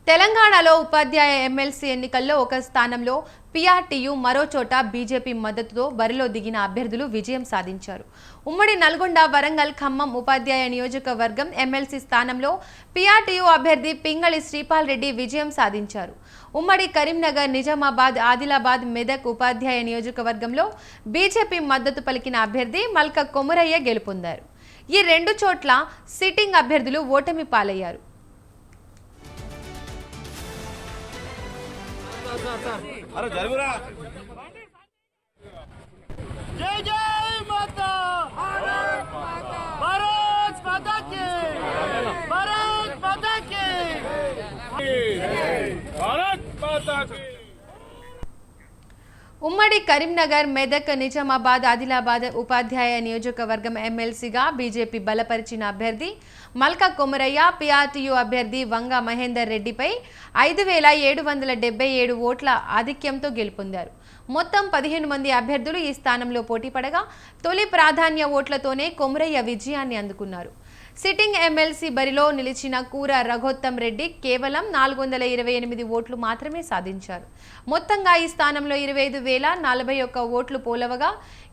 తెలంగాణలో ఉపాధ్యాయ ఎమ్మెల్సీ ఎన్నికల్లో ఒక స్థానంలో పీఆర్టీయూ మరో చోట బీజేపీ మద్దతుతో బరిలో దిగిన అభ్యర్థులు విజయం సాధించారు. ఉమ్మడి నల్గొండ, వరంగల్, ఖమ్మం ఉపాధ్యాయ నియోజకవర్గం ఎమ్మెల్సీ స్థానంలో పీఆర్టీయూ అభ్యర్థి పింగళి శ్రీపాల్ రెడ్డి విజయం సాధించారు. ఉమ్మడి కరీంనగర్, నిజామాబాద్, ఆదిలాబాద్, మెదక్ ఉపాధ్యాయ నియోజకవర్గంలో బీజేపీ మద్దతు పలికిన అభ్యర్థి మల్క కొమురయ్య గెలుపొందారు. ఈ రెండు చోట్ల సిట్టింగ్ అభ్యర్థులు ఓటమి పాలయ్యారు. अरे जरूरा जय जय माता भारत माता की भारत माता की भारत माता की ఉమ్మడి కరీంనగర్, మెదక్, నిజామాబాద్, ఆదిలాబాద్ ఉపాధ్యాయ నియోజకవర్గం ఎమ్మెల్సీగా బీజేపీ బలపరిచిన అభ్యర్థి మల్క కొమురయ్య పీఆర్టీయూ అభ్యర్థి వంగ మహేందర్ రెడ్డిపై 5,777 ఓట్ల ఆధిక్యంతో గెలుపొందారు. మొత్తం 15 మంది అభ్యర్థులు ఈ స్థానంలో పోటీ పడగా తొలి ప్రాధాన్య ఓట్లతోనే కొమురయ్య విజయాన్ని అందుకున్నారు. సిట్టింగ్ ఎమ్మెల్సీ బరిలో నిలిచిన కూర రఘోత్తం రెడ్డి కేవలం 428 ఓట్లు మాత్రమే సాధించారు. మొత్తంగా ఈ స్థానంలో 25,041 ఓట్లు పోలవగా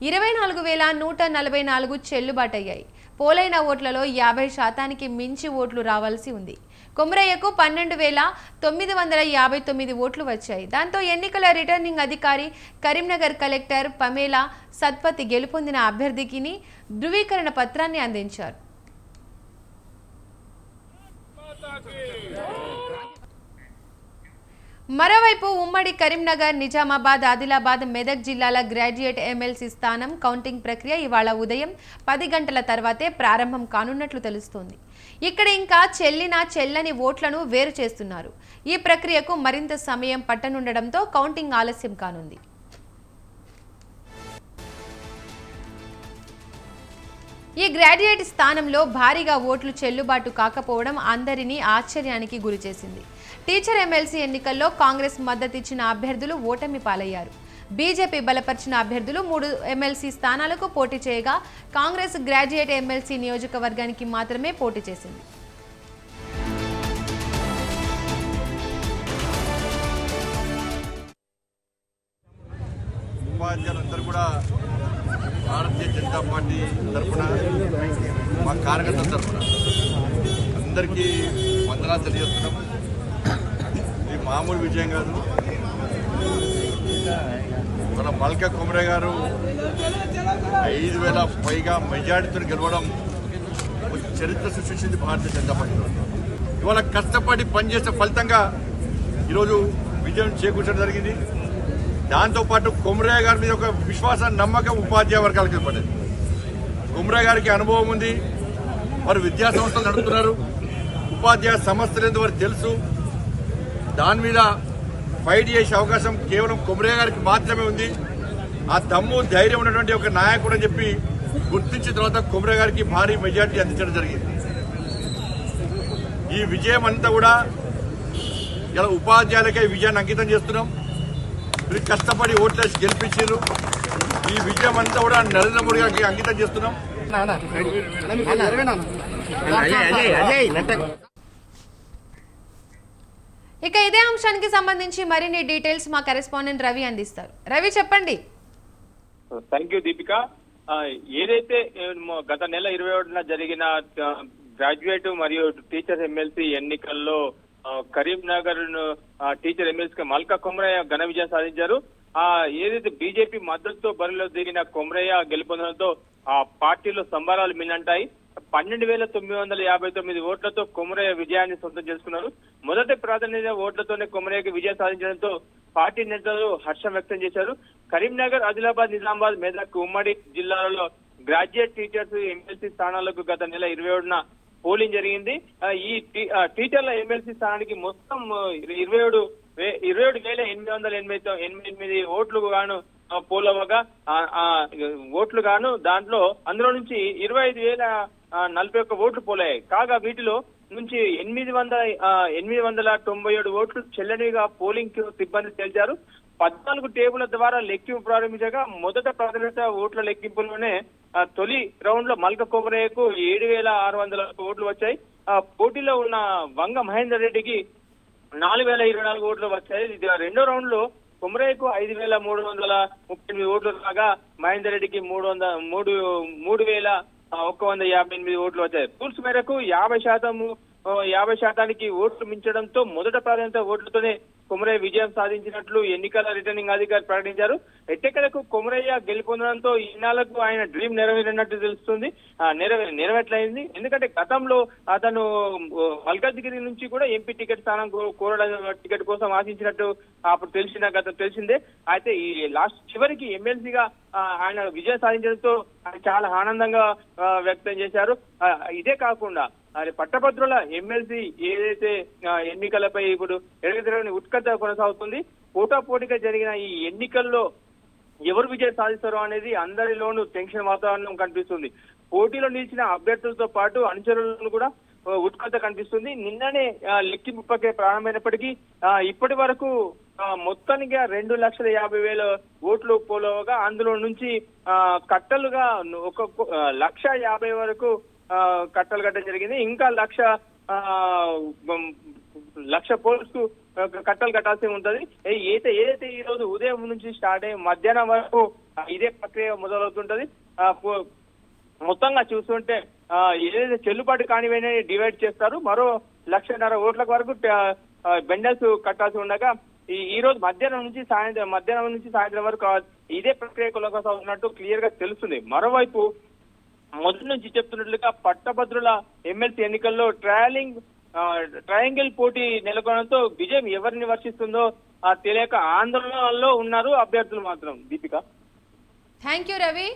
24,144 చెల్లుబాటయ్యాయి. పోలైన ఓట్లలో 50% మించి ఓట్లు రావాల్సి ఉంది. కొమురయ్యకు 12,959 ఓట్లు వచ్చాయి. దాంతో ఎన్నికల రిటర్నింగ్ అధికారి కరీంనగర్ కలెక్టర్ పమేలా సత్పతి గెలుపొందిన అభ్యర్థికి ధృవీకరణ పత్రాన్ని అందించారు. మరోవైపు ఉమ్మడి కరీంనగర్, నిజామాబాద్, ఆదిలాబాద్, మెదక్ జిల్లాల గ్రాడ్యుయేట్ ఎమ్మెల్సీ స్థానం కౌంటింగ్ ప్రక్రియ ఇవాళ ఉదయం 10 గంటల తర్వాతే ప్రారంభం కానున్నట్లు తెలుస్తోంది. ఇక్కడ ఇంకా చెల్లని ఓట్లను వేరు చేస్తున్నారు. ఈ ప్రక్రియకు మరింత సమయం పట్టనుండడంతో కౌంటింగ్ ఆలస్యం కానుంది. ఈ గ్రాడ్యుయేట్ స్థానంలో భారీగా ఓట్లు చెల్లుబాటు కాకపోవడం అందరినీ ఆశ్చర్యానికి గురిచేసింది. టీచర్ ఎమ్మెల్సీ ఎన్నికల్లో కాంగ్రెస్ మద్దతిచ్చిన అభ్యర్థులు ఓటమి పాలయ్యారు. బీజేపీ బలపరిచిన అభ్యర్థులు 3 ఎమ్మెల్సీ స్థానాలకు పోటీ చేయగా కాంగ్రెస్ గ్రాడ్యుయేట్ ఎమ్మెల్సీ నియోజకవర్గానికి మాత్రమే పోటీ చేసింది. ఉపాధ్యాయులందరూ కూడా భారతీయ జనతా పార్టీ తరఫున మా కార్యకర్తల తరఫున అందరికీ వందనాలు తెలియజేస్తున్నాం. ఇది మామూలు విజయం కాదు. మన మల్క కొమురయ్య గారు 5,000 పైగా మెజార్టీతో గెలవడం చరిత్ర సృష్టించింది భారతీయ జనతా పార్టీలో. ఇవాళ కష్టపడి పనిచేసిన ఫలితంగా ఈరోజు విజయం చేకూర్చడం జరిగింది. దాంతోపాటు కొమురయ్య గారి మీద ఒక విశ్వాసం, నమ్మకం ఉపాధ్యాయ వర్గాలకు ఏర్పడింది. కొమురయ్య గారికి అనుభవం ఉంది. వారు విద్యా సంస్థలు నడుపుతున్నారు. ఉపాధ్యాయ సమస్యలు ఏందో వారికి తెలుసు. దాని మీద ఫైట్ చేసే అవకాశం కేవలం కొమురయ్య గారికి మాత్రమే ఉంది. ఆ దమ్ము, ధైర్యం ఉన్నటువంటి ఒక నాయకుడు అని చెప్పి గుర్తించిన తర్వాత కొమురయ్య గారికి భారీ మెజార్టీ అందించడం జరిగింది. ఈ విజయం అంతా కూడా ఇలా ఉపాధ్యాయులకే విజయాన్ని అంకితం చేస్తున్నాం. మీరు కష్టపడి ఓట్లేసి గెలిపించారు. ఈ విజయం అంతా కూడా నరేంద్ర మోడీ గారికి అంకితం చేస్తున్నాం. ఇక ఇదే అంశానికి సంబంధించి మరిన్ని డీటెయిల్స్ మా కరెస్పాండెంట్ రవి అందిస్తారు. రవి, చెప్పండి. Thank you Deepika. ఏదైతే గత నెల 21న జరిగిన గ్రాడ్యుయేట్ మరియు టీచర్ ఎమ్మెల్సీ ఎన్నికల్లో కరీంనగర్ టీచర్ ఎమ్మెల్సీ మల్క కొమురయ్య ఘన విజయం సాధించారు. ఏదైతే బీజేపీ మద్దతుతో బరిలో దిగిన కొమురయ్య గెలుపొందడంతో ఆ పార్టీలో సంబరాలు మిన్నంటాయి. 12,959 ఓట్లతో కొమురయ్య విజయాన్ని సొంతం చేసుకున్నారు. మొదటి ప్రాధాన్యత ఓట్లతోనే కొమురయ్యకి విజయం సాధించడంతో పార్టీ నేతలు హర్షం వ్యక్తం చేశారు. కరీంనగర్, ఆదిలాబాద్, నిజామాబాద్, మెదక్ ఉమ్మడి జిల్లాలలో గ్రాడ్యుయేట్ టీచర్స్ ఎమ్మెల్సీ స్థానాలకు గత నెల 27న పోలింగ్ జరిగింది. ఈ టీచర్ల ఎమ్మెల్సీ స్థానానికి మొత్తం 27,888 ఓట్లు గాను పోలవగా ఓట్లు గాను అందులో నుంచి 25,041 ఓట్లు పోలయ్యాయి. కాగా వీటిలో నుంచి 897 ఓట్లు చెల్లనివిగా పోలింగ్ సిబ్బంది తేల్చారు. 14 టేబుల ద్వారా లెక్కింపు ప్రారంభించగా మొదట ప్రాధాన్యత ఓట్ల లెక్కింపులోనే తొలి రౌండ్ లో మల్క కొమురయ్యకు 7,600 ఓట్లు వచ్చాయి. పోటీలో ఉన్న వంగ మహేందర్ రెడ్డికి 4024 ఓట్లు వచ్చాయి. ఇది రెండో రౌండ్ లో కుమరయ్యకు 5338 ఓట్లు రాగా మహేందర్ రెడ్డికి 3158 ఓట్లు వచ్చాయి. రూల్స్ మేరకు 50% ఓట్లు మించడంతో మొదట ప్రాధాన్యత ఓట్లతోనే కొమరయ్య విజయం సాధించినట్లు ఎన్నికల రిటర్నింగ్ అధికారి ప్రకటించారు. ఎట్టకేలకు కొమరయ్య గెలుపొందడంతో ఇన్నాళ్లకు ఆయన డ్రీమ్ నెరవేరినట్టు తెలుస్తుంది. నెరవేట్లయింది. ఎందుకంటే గతంలో అతను మల్కాజ్గిరి నుంచి కూడా ఎంపీ టికెట్ స్థానం కోరడం టికెట్ కోసం ఆశించినట్టు అప్పుడు తెలిసిందే. అయితే ఈ లాస్ట్ చివరికి ఎమ్మెల్సీగా ఆయన విజయం సాధించడంతో ఆయన చాలా ఆనందంగా వ్యక్తం చేశారు. ఇదే కాకుండా పట్టభద్రుల ఎమ్మెల్సీ ఏదైతే ఎన్నికలపై ఇప్పుడు ఎడగెదరని ఉత్కంఠ కొనసాగుతుంది. పోటాపోటీగా జరిగిన ఈ ఎన్నికల్లో ఎవరు విజయం సాధిస్తారో అనేది అందరిలోనూ టెన్షన్ వాతావరణం కనిపిస్తుంది. పోటీలో నిలిచిన అభ్యర్థులతో పాటు అనుచరులను కూడా ఉత్కంఠ కనిపిస్తుంది. నిన్ననే లెక్కింపు ప్రక్రియ ప్రారంభమైనప్పటికీ ఇప్పటి వరకు మొత్తానికి 2,50,000 ఓట్లు పోలవగా అందులో నుంచి కట్టలుగా 1,50,000 వరకు కట్టలు కట్టడం జరిగింది. ఇంకా 1,00,000 పోల్స్ కు కట్టలు కట్టాల్సి ఉంటది. ఏదైతే ఈ రోజు ఉదయం నుంచి స్టార్ట్ అయ్యి మధ్యాహ్నం వరకు ఇదే ప్రక్రియ మొదలవుతుంటది. మొత్తంగా చూస్తుంటే ఏదైతే చెల్లుబాటు కానివైనా డివైడ్ చేస్తారు. మరో 1,00,000 ఓట్ల వరకు బెండల్స్ కట్టాల్సి ఉండగా ఈ రోజు మధ్యాహ్నం నుంచి సాయంత్రం వరకు ఇదే ప్రక్రియ కొనసాగుతున్నట్టు క్లియర్ గా తెలుస్తుంది. మరోవైపు మొదటి నుంచి చెప్తున్నట్లుగా పట్టభద్రుల ఎమ్మెల్సీ ఎన్నికల్లో ట్రయాంగిల్ పోటీ నెలకొనడంతో విజయం ఎవరిని వర్షిస్తుందో తెలియక ఆందోళనలో ఉన్నారు అభ్యర్థులు మాత్రం. Deepika, thank you Ravi.